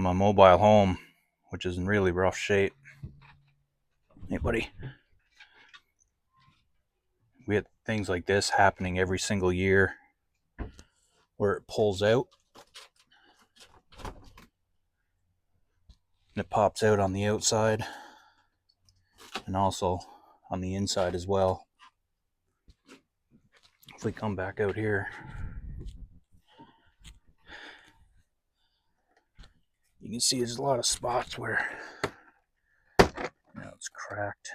on my mobile home, which is in really rough shape. Hey, buddy. We had things like this happening every single year where it pulls out and it pops out on the outside and also on the inside as well. If we come back out here, you can see there's a lot of spots where it's cracked,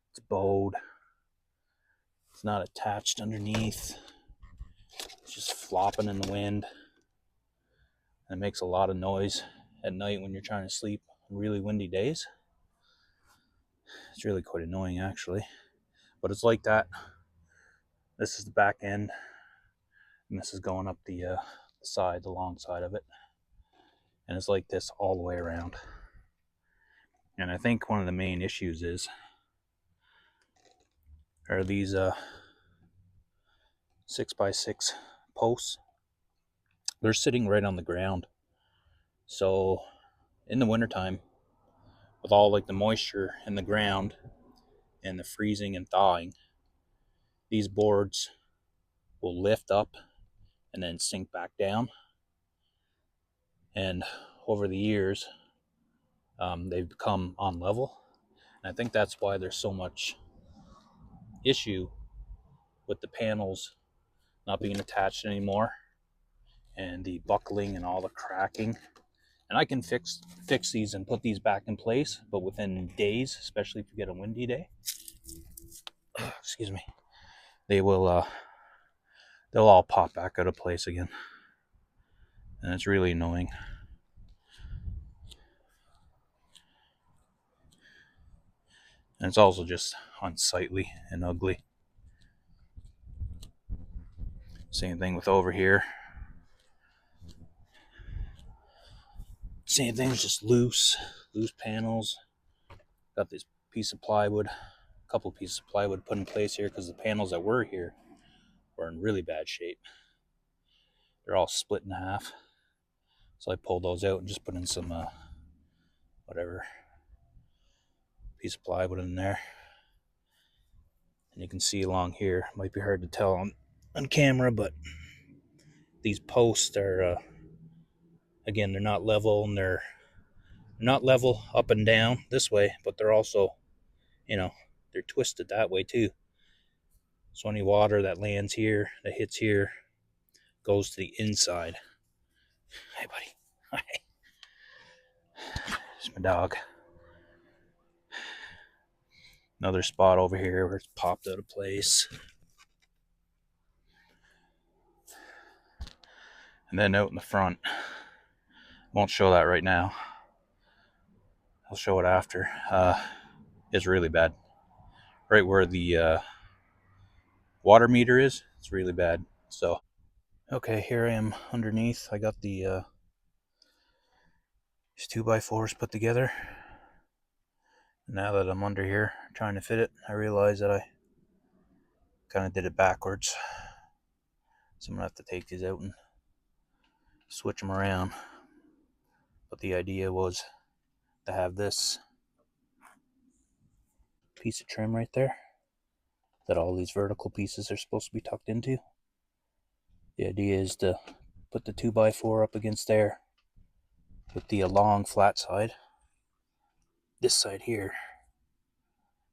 it's bowed, it's not attached underneath, it's just flopping in the wind, and it makes a lot of noise at night when you're trying to sleep on really windy days. It's really quite annoying actually, but it's like that. This is the back end, and this is going up the side, the long side of it, and it's like this all the way around. And I think one of the main issues are these 6x6 posts. They're sitting right on the ground, so in the wintertime, with all like the moisture in the ground and the freezing and thawing, these boards will lift up and then sink back down. And over the years, they've become on level. And I think that's why there's so much issue with the panels not being attached anymore, and the buckling and all the cracking. And I can fix these and put these back in place, but within days, especially if you get a windy day, excuse me, they will they'll all pop back out of place again, and it's really annoying. And it's also just unsightly and ugly. Same thing with over here. Same thing, just loose panels. Got this piece of plywood, a couple pieces of plywood put in place here because the panels that were here were in really bad shape. They're all split in half. So I pulled those out and just put in some whatever piece of plywood in there. And you can see along here, it might be hard to tell on camera, but these posts are again, they're not level, and they're not level up and down this way, but they're also, they're twisted that way too. So any water that lands here, that hits here, goes to the inside. Hey, buddy. Hi. There's my dog. Another spot over here where it's popped out of place. And then out in the front, won't show that right now. I'll show it after. It's really bad. Right where the water meter is, it's really bad. So, okay, here I am underneath. I got the these 2x4s put together. Now that I'm under here trying to fit it, I realize that I kind of did it backwards. So I'm gonna have to take these out and switch them around. But the idea was to have this piece of trim right there that all these vertical pieces are supposed to be tucked into. The idea is to put the 2x4 up against there with the long flat side, this side here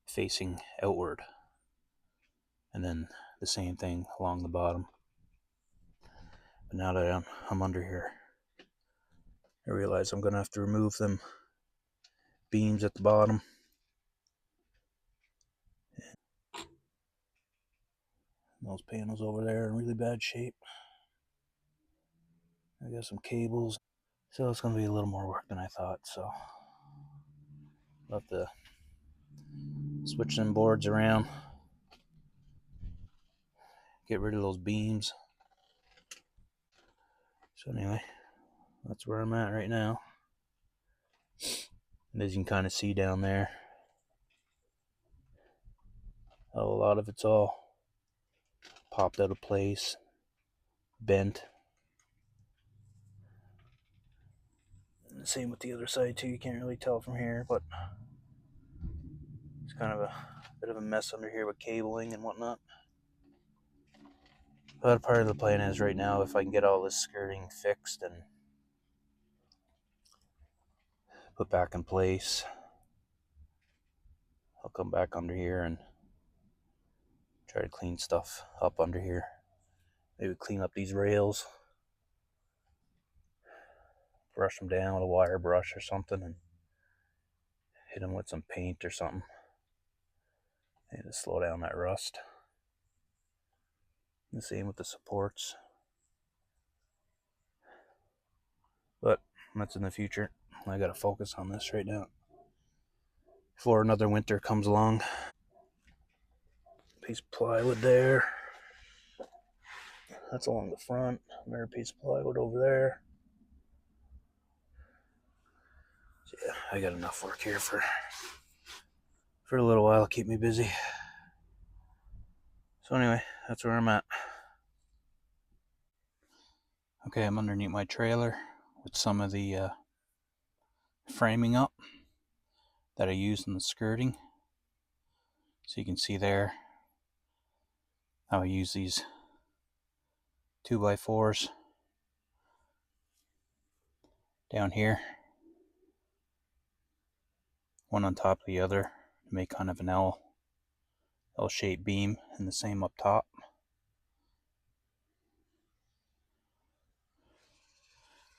facing outward, and then the same thing along the bottom. But now that I'm under here, I realize I'm gonna have to remove them beams at the bottom. Those panels over there are in really bad shape. I got some cables, so it's gonna be a little more work than I thought. So I'll have to switch them boards around, get rid of those beams. So anyway, that's where I'm at right now. And as you can kind of see down there, a lot of it's all popped out of place, bent. the same with the other side too. You can't really tell from here, but it's kind of a bit of a mess under here with cabling and whatnot. But part of the plan is right now, if I can get all this skirting fixed and put back in place, I'll come back under here and try to clean stuff up under here. Maybe clean up these rails, brush them down with a wire brush or something, and hit them with some paint or something. And to slow down that rust. The same with the supports. But that's in the future. I gotta focus on this right now before another winter comes along. Piece of plywood there. That's along the front. Another piece of plywood over there. So yeah, I got enough work here for a little while. Keep me busy. So anyway, that's where I'm at. Okay, I'm underneath my trailer with some of the framing up that I used in the skirting. So you can see there how I use these 2x4s down here, one on top of the other, to make kind of an L-shaped beam, and the same up top.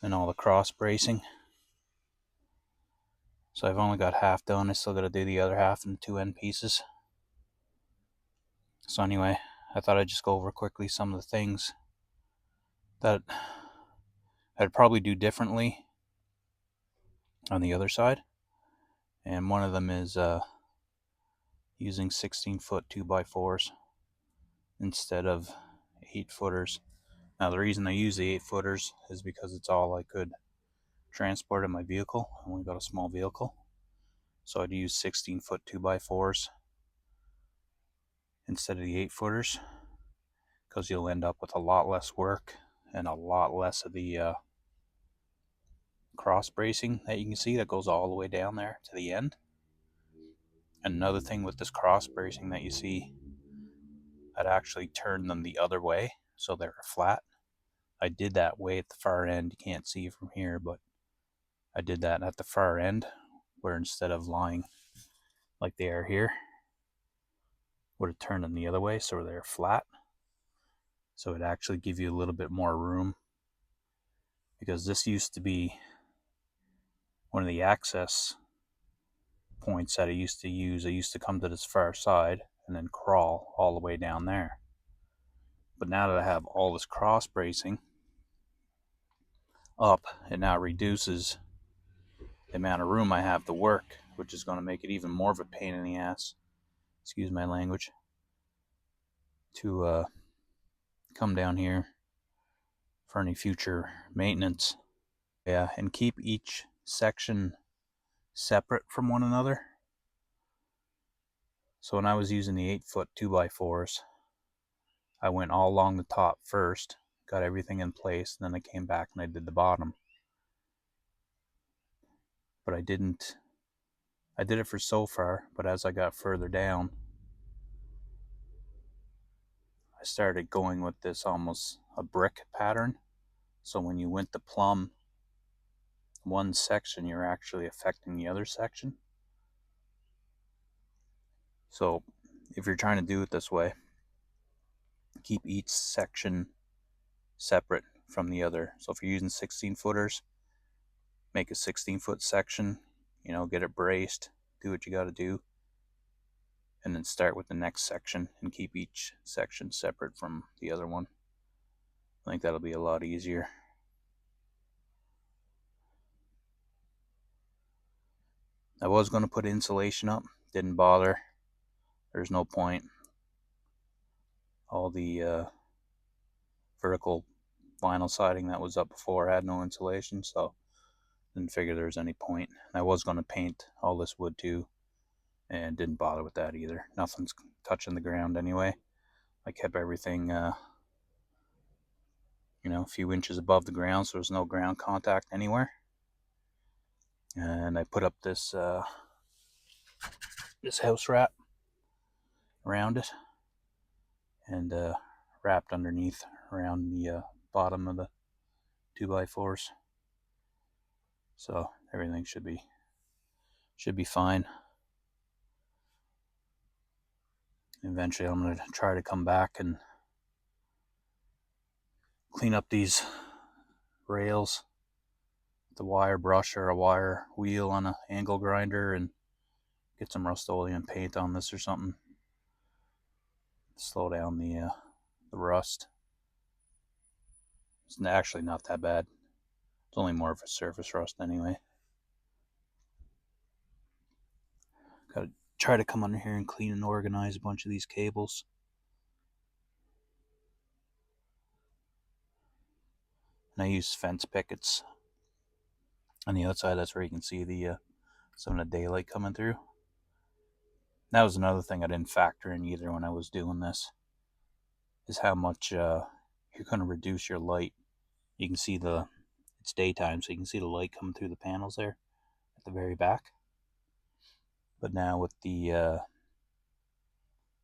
And all the cross bracing. So I've only got half done. I still got to do the other half in the two end pieces. So anyway, I thought I'd just go over quickly some of the things that I'd probably do differently on the other side. And one of them is using 16-foot 2x4s instead of 8-footers. Now the reason I use the 8-footers is because it's all I could transport in my vehicle. I only got a small vehicle. So I'd use 16-foot 2x4s instead of the 8-footers, because you'll end up with a lot less work and a lot less of the cross bracing that you can see that goes all the way down there to the end. And another thing with this cross bracing that you see, I'd actually turn them the other way so they're flat. I did that way at the far end. You can't see from here, but I did that at the far end, where instead of lying like they are here, would have turned them the other way so they're flat. So it actually give you a little bit more room, because this used to be one of the access points that I used to use. I used to come to this far side and then crawl all the way down there. But now that I have all this cross bracing up, it now reduces the amount of room I have to work, which is going to make it even more of a pain in the ass, excuse my language, to come down here for any future maintenance. Yeah, and keep each section separate from one another. So when I was using the 8-foot 2x4s, I went all along the top first, got everything in place, and then I came back and I did the bottom. But I did it for so far, but as I got further down, I started going with this almost a brick pattern. So when you went to plumb one section, you're actually affecting the other section. So if you're trying to do it this way, keep each section separate from the other. So if you're using 16-footers, make a 16-foot section, get it braced, do what you got to do, and then start with the next section and keep each section separate from the other one. I think that'll be a lot easier. I was going to put insulation up, didn't bother. There's no point. All the vertical vinyl siding that was up before had no insulation, so didn't figure there was any point. I was going to paint all this wood too, and didn't bother with that either. Nothing's touching the ground anyway. I kept everything a few inches above the ground, so there's no ground contact anywhere. And I put up this this house wrap around it, and wrapped underneath around the bottom of the 2x4s. So everything should be fine. Eventually I'm going to try to come back and clean up these rails with a wire brush or a wire wheel on an angle grinder, and get some Rust-Oleum paint on this or something. Slow down the rust. It's actually not that bad. It's only more of a surface rust anyway. Gotta try to come under here and clean and organize a bunch of these cables. And I use fence pickets on the outside. That's where you can see the some of the daylight coming through. That was another thing I didn't factor in either when I was doing this, is how much you're going to reduce your light. You can see it's daytime, so you can see the light coming through the panels there at the very back. But now with the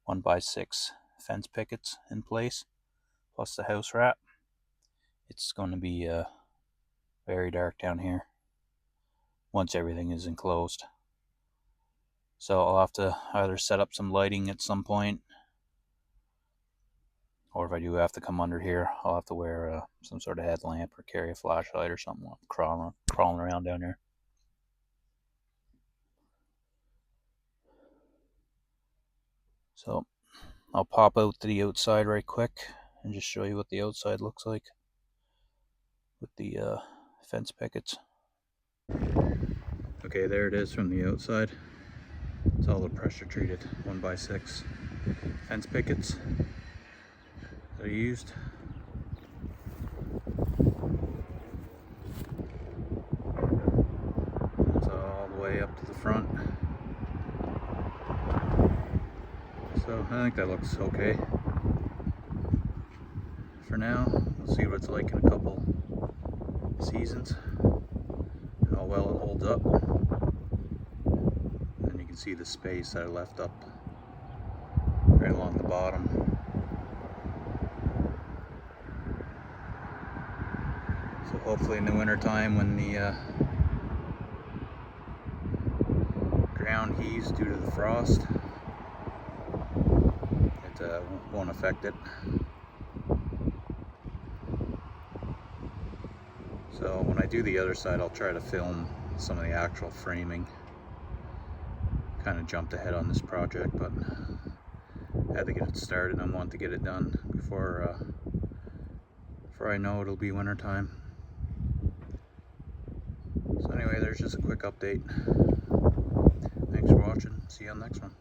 1x6 fence pickets in place, plus the house wrap, it's going to be very dark down here once everything is enclosed. So I'll have to either set up some lighting at some point, or if I do have to come under here, I'll have to wear some sort of headlamp or carry a flashlight or something while I'm crawling around down here. So I'll pop out to the outside right quick and just show you what the outside looks like with the fence pickets. Okay, there it is from the outside. It's all the pressure treated 1x6 fence pickets that I used. It's all the way up to the front. So I think that looks okay. For now, we'll see what it's like in a couple seasons, how well it holds up. And you can see the space that I left up right along the bottom. So hopefully in the winter time, when the ground heaves due to the frost, it won't affect it. So when I do the other side, I'll try to film some of the actual framing. Kind of jumped ahead on this project, but I had to get it started. I want to get it done before I know it'll be winter time. So anyway, there's just a quick update. Thanks for watching. See you on the next one.